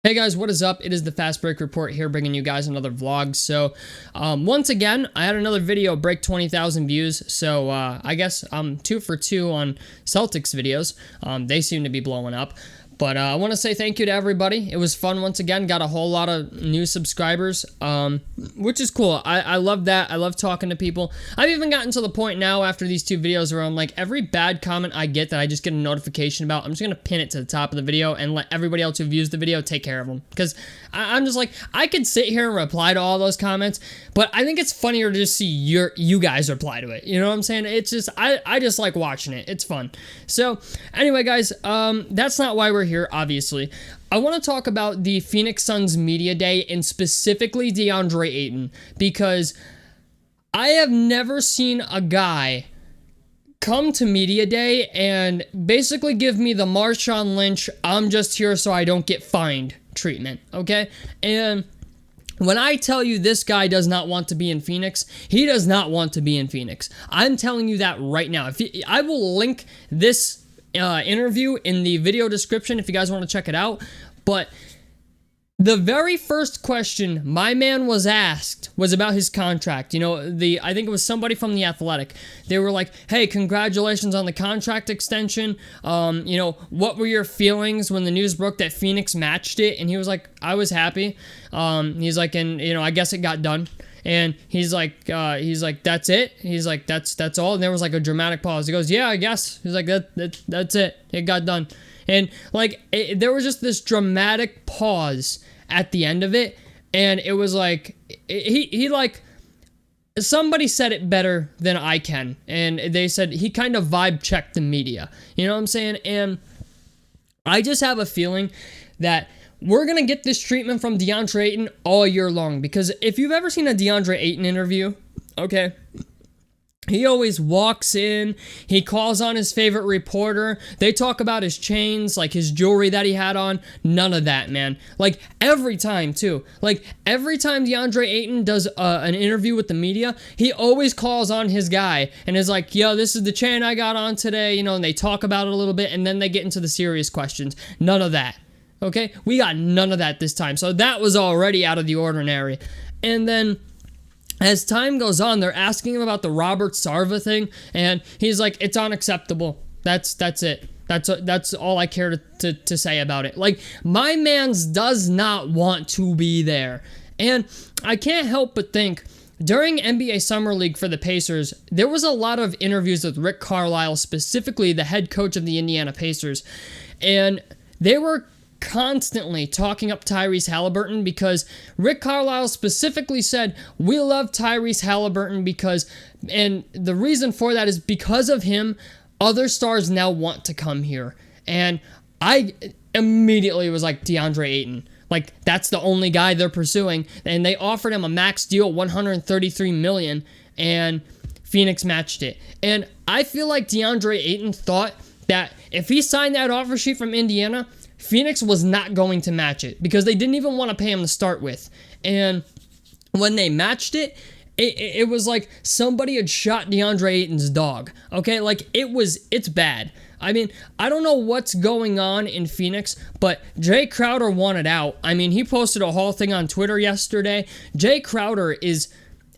Hey guys, what is up? It is the Fast Break Report here, bringing you guys another vlog. So, once again, I had another video break 20,000 views. So, I guess I'm 2 for 2 on Celtics videos. They seem to be blowing up. But I want to say thank you to everybody. It was fun once again. Got a whole lot of new subscribers, which is cool. I love that. I love talking to people. I've even gotten to the point now after these 2 videos where I'm like, every bad comment I get that I just get a notification about, I'm just going to pin it to the top of the video and let everybody else who views the video take care of them. Because I'm just like, I could sit here and reply to all those comments, but I think it's funnier to just see you guys reply to it. You know what I'm saying? It's just, I just like watching it. It's fun. So anyway, guys, that's not why we're here, obviously. I want to talk about the Phoenix Suns Media Day and specifically DeAndre Ayton, because I have never seen a guy come to Media Day and basically give me the Marshawn Lynch, I'm just here so I don't get fined treatment, okay? And when I tell you this guy does not want to be in Phoenix, he does not want to be in Phoenix. I'm telling you that right now. I will link this interview in the video description if you guys want to check it out. But the very first question my man was asked was about his contract. You know, I think it was somebody from The Athletic. They were like, hey, congratulations on the contract extension. You know, what were your feelings when the news broke that Phoenix matched it? And he was like, I was happy. He's like, and, you know, I guess it got done. And he's like, that's it? He's like, that's all? And there was like a dramatic pause. He goes, yeah, I guess. He's like, that's it. It got done. And like, there was just this dramatic pause at the end of it. And it was like, he like, somebody said it better than I can. And they said he kind of vibe checked the media. You know what I'm saying? And I just have a feeling that we're going to get this treatment from DeAndre Ayton all year long, because if you've ever seen a DeAndre Ayton interview, okay, he always walks in, he calls on his favorite reporter, they talk about his chains, like his jewelry that he had on, none of that, man. Like, every time, too. Like, every time DeAndre Ayton does an interview with the media, he always calls on his guy and is like, yo, this is the chain I got on today, you know, and they talk about it a little bit, and then they get into the serious questions. None of that. Okay, we got none of that this time. So that was already out of the ordinary. And then as time goes on, they're asking him about the Robert Sarva thing, and he's like, it's unacceptable. That's it. That's all I care to say about it. Like, my man's does not want to be there. And I can't help but think, during NBA Summer League for the Pacers, there was a lot of interviews with Rick Carlisle, specifically the head coach of the Indiana Pacers. And they were constantly talking up Tyrese Halliburton, because Rick Carlisle specifically said, we love Tyrese Halliburton because, and the reason for that is because of him, other stars now want to come here. And I immediately was like, DeAndre Ayton. Like, that's the only guy they're pursuing. And they offered him a max deal, $133 million, and Phoenix matched it. And I feel like DeAndre Ayton thought that if he signed that offer sheet from Indiana, Phoenix was not going to match it, because they didn't even want to pay him to start with. And when they matched it, it was like somebody had shot DeAndre Ayton's dog. Okay, like, it's bad. I mean, I don't know what's going on in Phoenix, but Jay Crowder wanted out. I mean, he posted a whole thing on Twitter yesterday. Jay Crowder is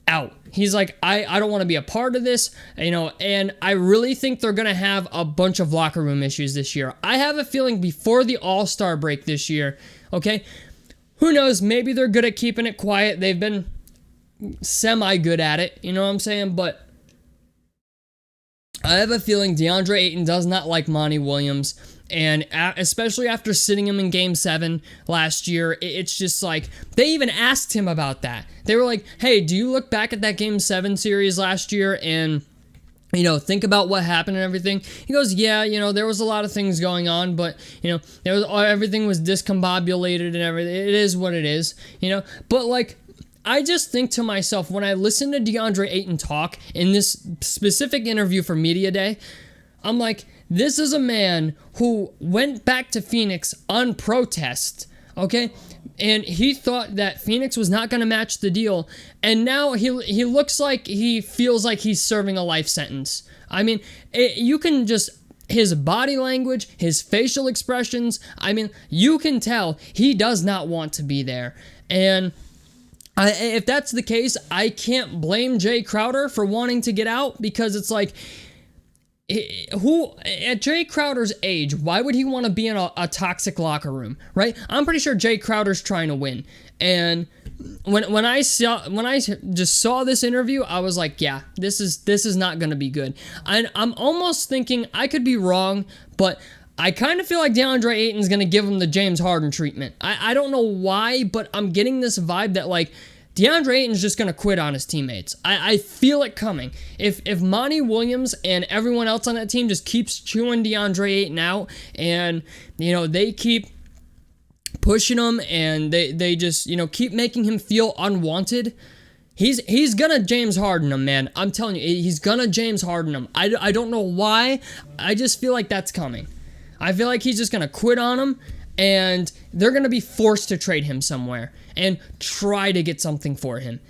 out. He's like, I don't want to be a part of this, you know, and I really think they're going to have a bunch of locker room issues this year. I have a feeling before the All-Star break this year, okay, who knows, maybe they're good at keeping it quiet. They've been semi-good at it, you know what I'm saying? But I have a feeling DeAndre Ayton does not like Monty Williams, and especially after sitting him in Game 7 last year, it's just like, they even asked him about that. They were like, hey, do you look back at that Game 7 series last year and, you know, think about what happened and everything? He goes, yeah, you know, there was a lot of things going on, but, you know, everything was discombobulated and everything. It is what it is, you know? But, like, I just think to myself, when I listen to DeAndre Ayton talk in this specific interview for Media Day, I'm like, this is a man who went back to Phoenix on protest, okay? And he thought that Phoenix was not going to match the deal, and now he looks like he feels like he's serving a life sentence. I mean, you can just his body language, his facial expressions, I mean, you can tell he does not want to be there. And if that's the case, I can't blame Jay Crowder for wanting to get out, because it's like, who at Jay Crowder's age, why would he want to be in a toxic locker room, right? I'm pretty sure Jay Crowder's trying to win. And when I just saw this interview, I was like, yeah, this is not going to be good. I'm almost thinking, I could be wrong, but I kind of feel like DeAndre Ayton's going to give him the James Harden treatment. I don't know why, but I'm getting this vibe that, like, DeAndre Ayton's just going to quit on his teammates. I feel it coming. If Monty Williams and everyone else on that team just keeps chewing DeAndre Ayton out, and, you know, they keep pushing him, and they just, you know, keep making him feel unwanted, he's gonna James Harden him, man. I'm telling you, he's gonna James Harden him. I don't know why. I just feel like that's coming. I feel like he's just gonna quit on him, and they're gonna be forced to trade him somewhere and try to get something for him.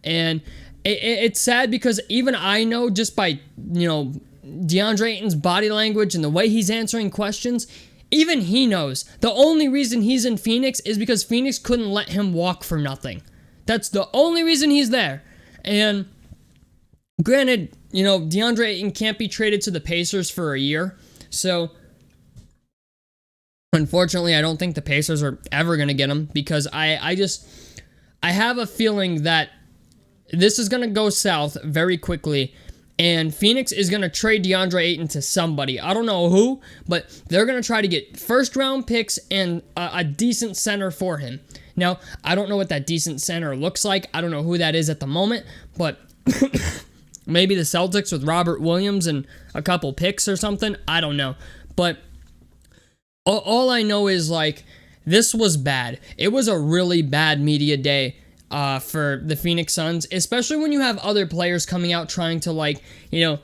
And it's sad, because even I know, just by, you know, DeAndre Ayton's body language and the way he's answering questions, even he knows the only reason he's in Phoenix is because Phoenix couldn't let him walk for nothing. That's the only reason he's there. And granted, you know, DeAndre Ayton can't be traded to the Pacers for a year. So unfortunately, I don't think the Pacers are ever going to get him, because I have a feeling that this is going to go south very quickly, and Phoenix is going to trade DeAndre Ayton to somebody. I don't know who, but they're going to try to get first-round picks and a decent center for him. Now, I don't know what that decent center looks like. I don't know who that is at the moment, but maybe the Celtics with Robert Williams and a couple picks or something. I don't know. But all I know is, like, this was bad. It was a really bad media day for the Phoenix Suns, especially when you have other players coming out trying to, like, you know,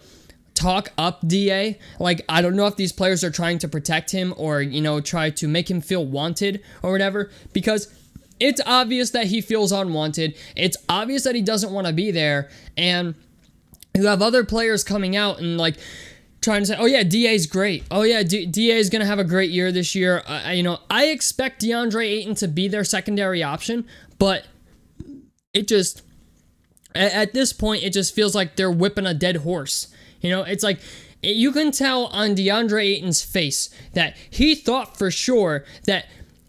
talk up DA. Like, I don't know if these players are trying to protect him or, you know, try to make him feel wanted or whatever, because it's obvious that he feels unwanted. It's obvious that he doesn't want to be there, and you have other players coming out and, like, trying to say, oh yeah, DA's great. Oh yeah, DA is going to have a great year this year. You know, I expect DeAndre Ayton to be their secondary option, but it just, at this point, it just feels like they're whipping a dead horse. You know, it's like, you can tell on DeAndre Ayton's face that he thought for sure that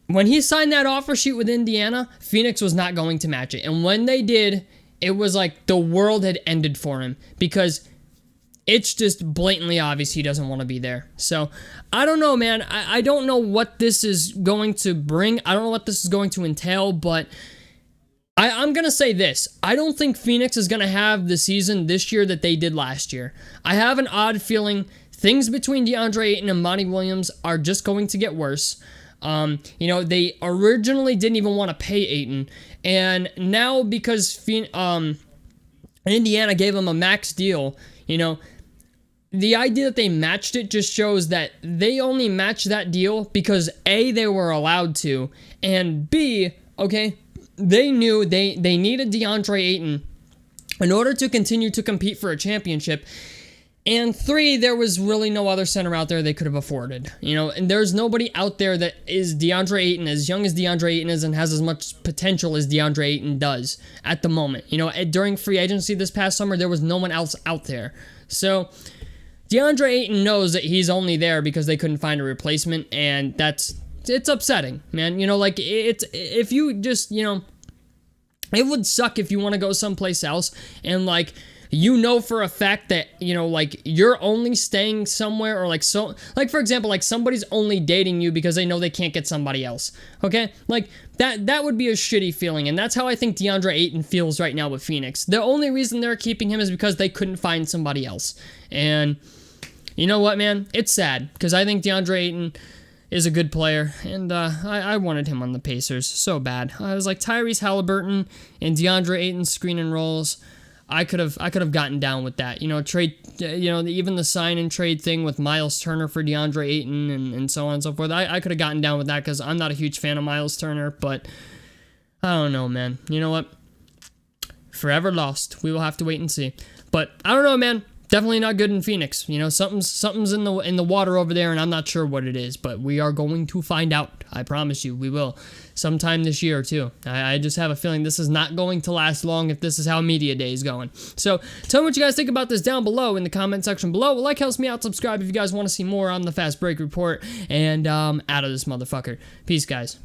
when he signed that offer sheet with Indiana, Phoenix was not going to match it. And when they did, it was like the world had ended for him, because it's just blatantly obvious he doesn't want to be there. So, I don't know, man. I don't know what this is going to bring. I don't know what this is going to entail, but I'm going to say this. I don't think Phoenix is going to have the season this year that they did last year. I have an odd feeling things between DeAndre Ayton and Monty Williams are just going to get worse. You know, they originally didn't even want to pay Ayton, and now because Indiana gave him a max deal, you know, the idea that they matched it just shows that they only matched that deal because A, they were allowed to, and B, okay, they knew they needed DeAndre Ayton in order to continue to compete for a championship. And 3, there was really no other center out there they could have afforded. You know, and there's nobody out there that is DeAndre Ayton, as young as DeAndre Ayton is, and has as much potential as DeAndre Ayton does at the moment. You know, during free agency this past summer, there was no one else out there. So, DeAndre Ayton knows that he's only there because they couldn't find a replacement, and it's upsetting, man. You know, like, if you just, you know, it would suck if you want to go someplace else and, like, you know for a fact that, you know, like, you're only staying somewhere, or like, so, like, for example, like, somebody's only dating you because they know they can't get somebody else, okay? Like, that would be a shitty feeling, and that's how I think DeAndre Ayton feels right now with Phoenix. The only reason they're keeping him is because they couldn't find somebody else, and you know what, man? It's sad, because I think DeAndre Ayton is a good player, and I wanted him on the Pacers so bad. I was like, Tyrese Halliburton and DeAndre Ayton screen and rolls. I could have gotten down with that. You know, trade, you know, even the sign and trade thing with Miles Turner for DeAndre Ayton and so on and so forth. I could have gotten down with that, because I'm not a huge fan of Miles Turner, but I don't know, man. You know what? Forever lost. We will have to wait and see. But I don't know, man. definitely not good in Phoenix. You know, something's in the water over there, and I'm not sure what it is, but we are going to find out. I promise you, we will. Sometime this year, too. I just have a feeling this is not going to last long if this is how Media Day is going. So, tell me what you guys think about this down below in the comment section below. Like helps me out. Subscribe if you guys want to see more on the Fast Break Report. And out of this motherfucker. Peace, guys.